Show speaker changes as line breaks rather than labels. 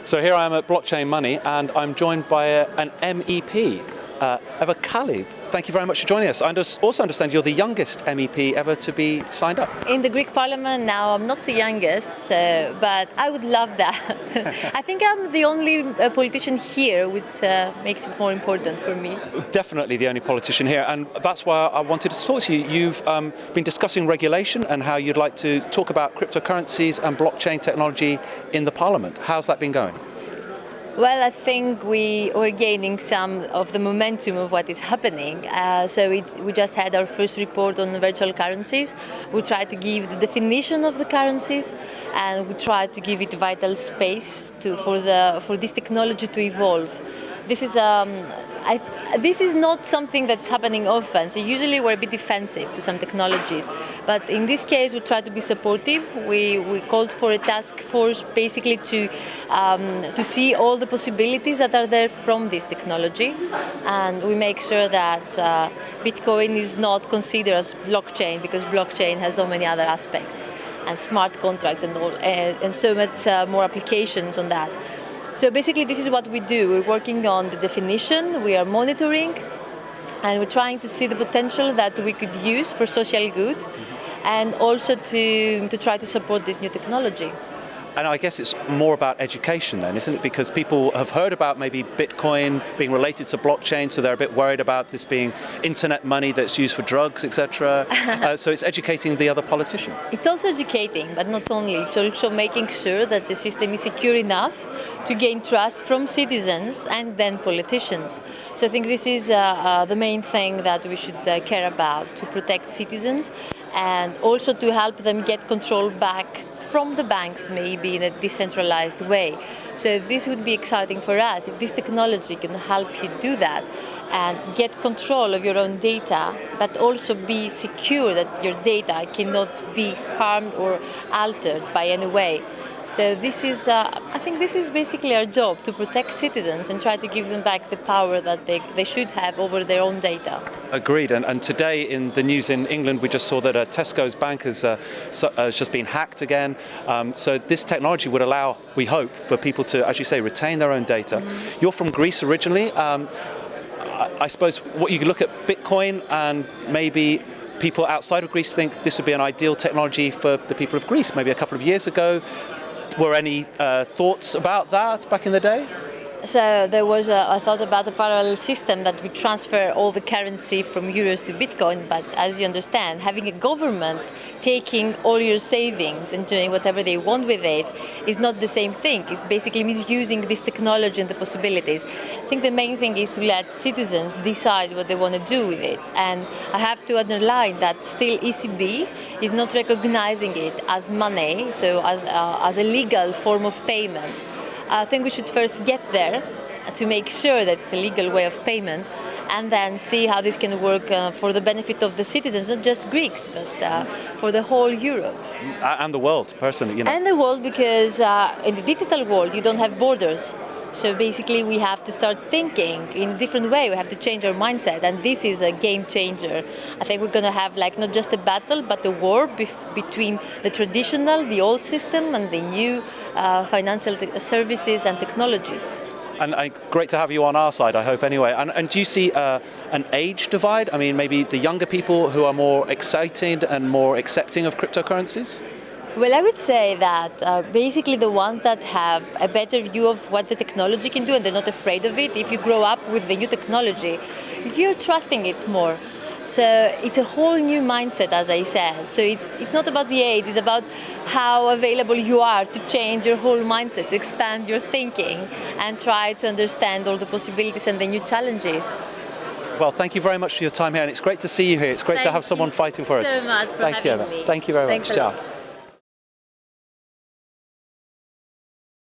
So here I am at Blockchain Money, and I'm joined by an MEP, Eva Kaili. Thank you very much for joining us. I also understand you're the youngest MEP ever to be signed up.
In the Greek Parliament now, I'm not the youngest, but I would love that. I think I'm the only politician here, which makes it more important for me.
Definitely the only politician here, and that's why I wanted to talk to you. You've been discussing regulation and how you'd like to talk about cryptocurrencies and blockchain technology in the Parliament. How's that been going?
Well, I think we're gaining some of the momentum of what is happening. We just had our first report on virtual currencies. We tried to give the definition of the currencies, and we tried to give it vital space for this technology to evolve. This is not something that's happening often, so usually we're a bit defensive to some technologies. But in this case, we try to be supportive. We called for a task force basically to see all the possibilities that are there from this technology. And we make sure that Bitcoin is not considered as blockchain, because blockchain has so many other aspects, and smart contracts and so much more applications on that. So basically this is what we do. We're working on the definition, we are monitoring, and we're trying to see the potential that we could use for social good, and also to try to support this new technology.
And I guess it's more about education then, isn't it? Because people have heard about maybe Bitcoin being related to blockchain, so they're a bit worried about this being internet money that's used for drugs, etc. So it's educating the other politicians.
It's also educating, but not only. It's also making sure that the system is secure enough to gain trust from citizens and then politicians. So I think this is the main thing that we should care about, to protect citizens and also to help them get control back from the banks, maybe in a decentralized way. So this would be exciting for us if this technology can help you do that and get control of your own data, but also be secure that your data cannot be harmed or altered by any way. So this is, I think this is basically our job, to protect citizens and try to give them back the power that they should have over their own data.
Agreed. And today in the news in England, we just saw that Tesco's bank has just been hacked again. So this technology would allow, we hope, for people to, as you say, retain their own data. You're from Greece originally. I suppose what you could look at Bitcoin, and maybe people outside of Greece think this would be an ideal technology for the people of Greece, maybe a couple of years ago. Were any thoughts about that back in the day?
So there was a thought about a parallel system that would transfer all the currency from euros to Bitcoin, but as you understand, having a government taking all your savings and doing whatever they want with it is not the same thing. It's basically misusing this technology and the possibilities. I think the main thing is to let citizens decide what they want to do with it. And I have to underline that still ECB is not recognizing it as money, so as a legal form of payment. I think we should first get there to make sure that it's a legal way of payment, and then see how this can work for the benefit of the citizens, not just Greeks, but for the whole Europe.
And the world, personally, you know.
And the world, because in the digital world you don't have borders. So basically we have to start thinking in a different way. We have to change our mindset, and this is a game changer. I think we're going to have not just a battle, but a war between the traditional, the old system, and the new financial services and technologies.
And great to have you on our side, I hope, anyway. And do you see an age divide? I mean, maybe the younger people who are more excited and more accepting of cryptocurrencies?
Well, I would say that basically the ones that have a better view of what the technology can do and they're not afraid of it, if you grow up with the new technology, you're trusting it more. So it's a whole new mindset, as I said. So it's not about the age, it's about how available you are to change your whole mindset, to expand your thinking and try to understand all the possibilities and the new challenges.
Well, thank you very much for your time here, and it's great to see you here. It's great to have someone fighting for us.
Thank you so much for having me.
Thank you very much. Ciao.